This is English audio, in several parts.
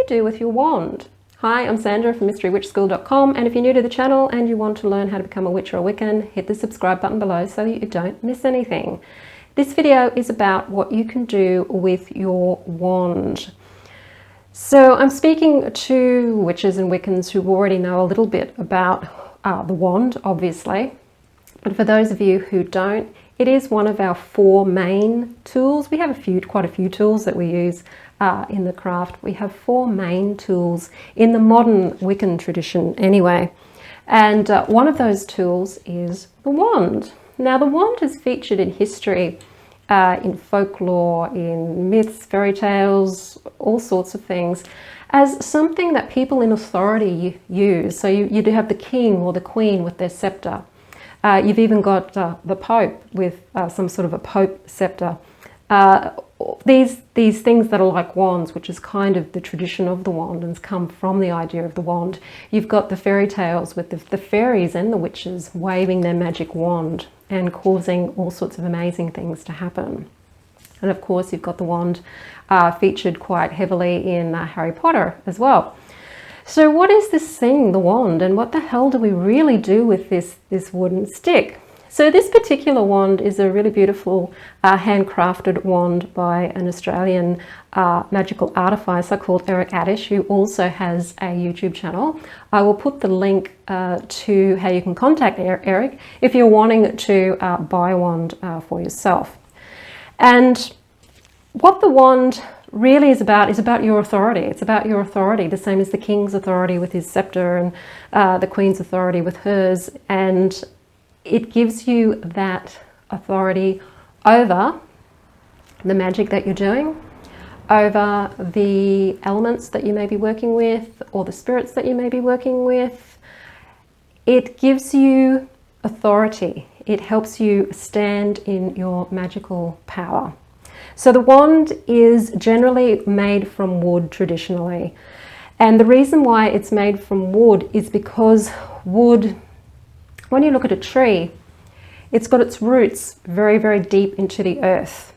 do with your wand? Hi, I'm Sandra from mysterywitchschool.com, and if you're new to the channel and you want to learn how to become a witch or a Wiccan, hit the subscribe button below so that you don't miss anything. This video is about what you can do with your wand. So I'm speaking to witches and Wiccans who already know a little bit about the wand, obviously. But for those of you who don't, it is one of our 4 main tools. We have quite a few tools that we use in the craft. We have 4 main tools in the modern Wiccan tradition anyway. And one of those tools is the wand. Now the wand is featured in history, in folklore, in myths, fairy tales, all sorts of things, as something that people in authority use. So you do have the king or the queen with their scepter. You've even got the Pope with some sort of a Pope scepter. These things that are like wands, which is kind of the tradition of the wand and has come from the idea of the wand. You've got the fairy tales with the fairies and the witches waving their magic wand and causing all sorts of amazing things to happen. And of course, you've got the wand featured quite heavily in Harry Potter as well. So what is this thing, the wand, and what the hell do we really do with this wooden stick? So this particular wand is a really beautiful handcrafted wand by an Australian magical artificer called Eric Addish, who also has a YouTube channel. I will put the link to how you can contact Eric if you're wanting to buy a wand for yourself. And what the wand really is about your authority. It's about your authority, the same as the king's authority with his scepter and the queen's authority with hers. And it gives you that authority over the magic that you're doing, over the elements that you may be working with, or the spirits that you may be working with. It gives you authority. It helps you stand in your magical power. So the wand is generally made from wood traditionally. And the reason why it's made from wood is because wood, when you look at a tree, it's got its roots very, very deep into the earth.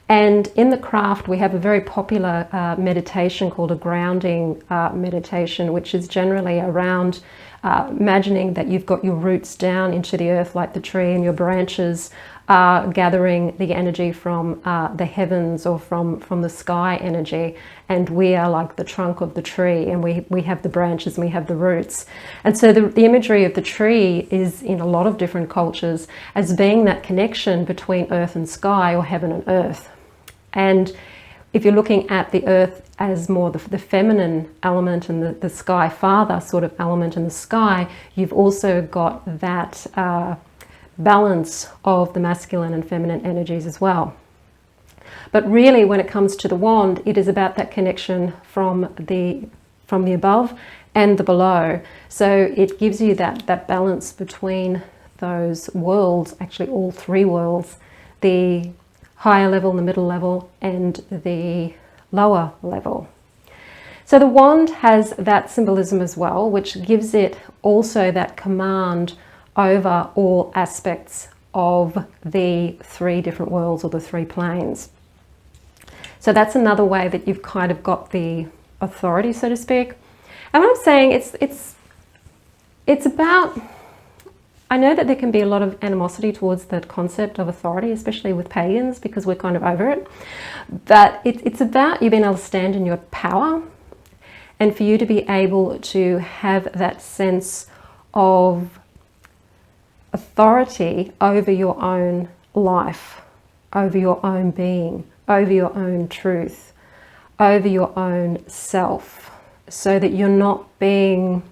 And in the craft, we have a very popular meditation called a grounding meditation, which is generally around imagining that you've got your roots down into the earth like the tree, and your branches are gathering the energy from the heavens or from the sky energy, and we are like the trunk of the tree, and we have the branches and we have the roots. And so the imagery of the tree is in a lot of different cultures as being that connection between earth and sky, or heaven and earth. And if you're looking at the earth as more the feminine element and the sky father sort of element in the sky, you've also got that balance of the masculine and feminine energies as well. But really, when it comes to the wand, it is about that connection from the above and the below. So it gives you that balance between those worlds, actually all 3 worlds, the higher level, the middle level, and the lower level. So the wand has that symbolism as well, which gives it also that command over all aspects of the 3 different worlds, or the 3 planes. So that's another way that you've kind of got the authority, so to speak. And what I'm saying, it's about, I know that there can be a lot of animosity towards the concept of authority, especially with pagans, because we're kind of over it. But it's about you being able to stand in your power, and for you to be able to have that sense of authority over your own life, over your own being, over your own truth, over your own self, so that you're not being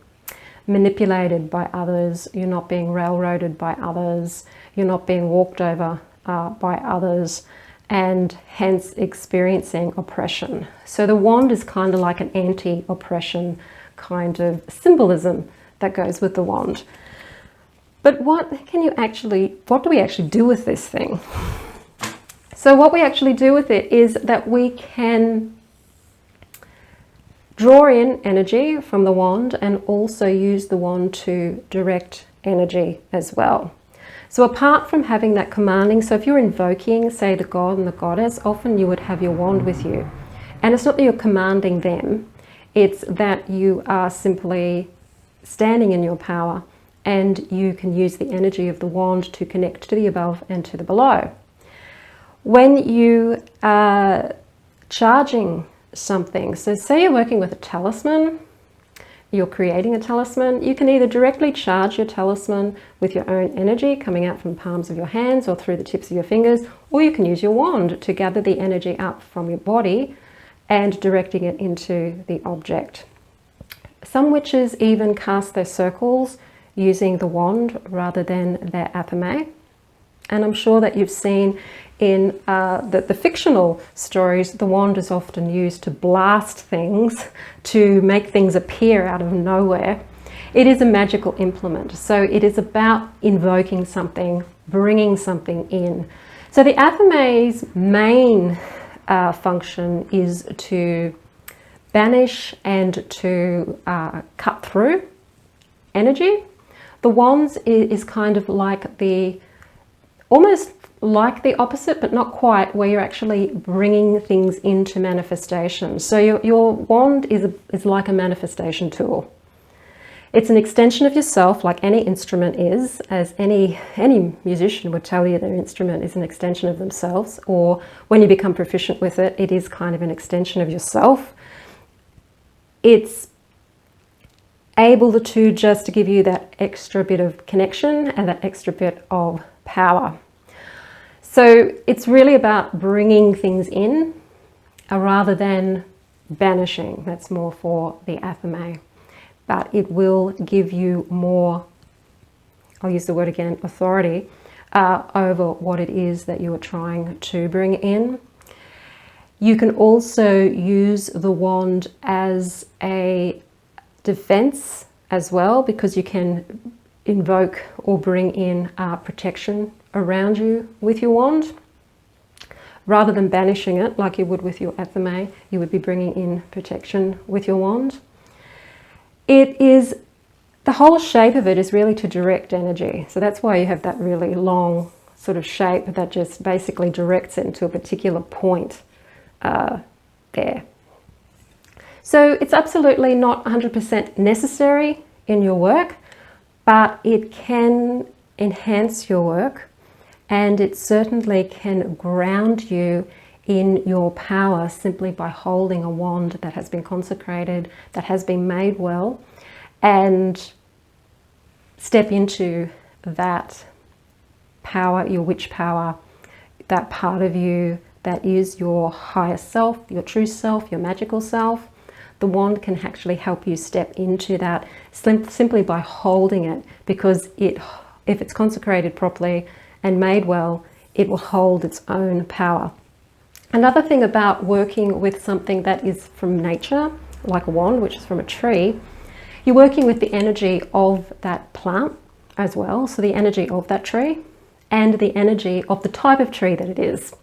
manipulated by others, you're not being railroaded by others, you're not being walked over by others, and hence experiencing oppression. So the wand is kind of like an anti-oppression kind of symbolism that goes with the wand. But what do we actually do with this thing? So what we actually do with it is that we can draw in energy from the wand and also use the wand to direct energy as well. So apart from having that commanding, so if you're invoking, say, the god and the goddess, often you would have your wand with you. And it's not that you're commanding them, It's that you are simply standing in your power, and you can use the energy of the wand to connect to the above and to the below. When you are charging something, so say you're working with a talisman, you're creating a talisman, you can either directly charge your talisman with your own energy coming out from the palms of your hands or through the tips of your fingers, or you can use your wand to gather the energy up from your body and directing it into the object. Some witches even cast their circles using the wand rather than their athame. And I'm sure that you've seen in the fictional stories, the wand is often used to blast things, to make things appear out of nowhere. It is a magical implement, so it is about invoking something, bringing something in. So the athame's main function is to banish and to cut through energy. The wands is kind of like almost like the opposite, but not quite, where you're actually bringing things into manifestation. So your wand is like a manifestation tool. It's an extension of yourself, like any instrument is, as any musician would tell you their instrument is an extension of themselves, or when you become proficient with it, it is kind of an extension of yourself. It's able to just give you that extra bit of connection and that extra bit of power. So it's really about bringing things in rather than banishing. That's more for the athame. But it will give you more, I'll use the word again, authority over what it is that you are trying to bring in. You can also use the wand as a defense as well, because you can invoke or bring in protection around you with your wand. Rather than banishing it like you would with your athame, you would be bringing in protection with your wand. It is, the whole shape of it is really to direct energy. So that's why you have that really long sort of shape that just basically directs it into a particular point there. So it's absolutely not 100% necessary in your work, but it can enhance your work, and it certainly can ground you in your power simply by holding a wand that has been consecrated, that has been made well, and step into that power, your witch power, that part of you that is your higher self, your true self, your magical self. The wand can actually help you step into that simply by holding it, because if it's consecrated properly and made well, it will hold its own power. Another thing about working with something that is from nature, like a wand, which is from a tree, you're working with the energy of that plant as well, so the energy of that tree and the energy of the type of tree that it is.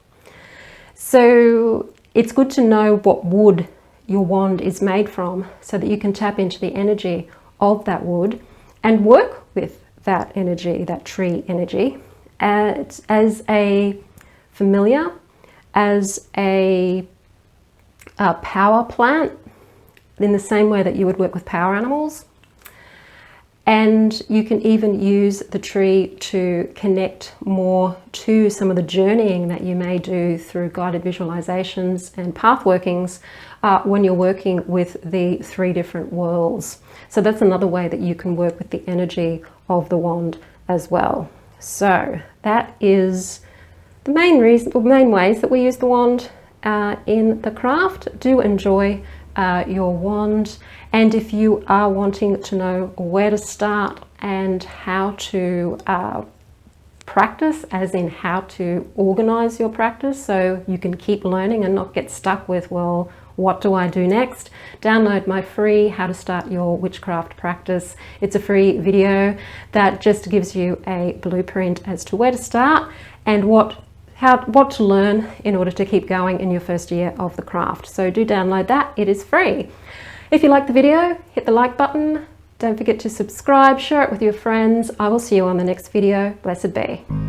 So it's good to know what wood your wand is made from, so that you can tap into the energy of that wood and work with that energy, that tree energy, as a familiar, as a power plant, in the same way that you would work with power animals. And you can even use the tree to connect more to some of the journeying that you may do through guided visualizations and path workings when you're working with the 3 different worlds. So that's another way that you can work with the energy of the wand as well. So that is the main ways that we use the wand in the craft. Do enjoy your wand, and if you are wanting to know where to start and how to practice, as in how to organize your practice so you can keep learning and not get stuck with, well, what do I do next? Download my free How to Start Your Witchcraft Practice. It's a free video that just gives you a blueprint as to where to start and what to learn in order to keep going in your first year of the craft. So do download that, it is free. If you like the video, hit the like button. Don't forget to subscribe, share it with your friends. I will see you on the next video. Blessed be.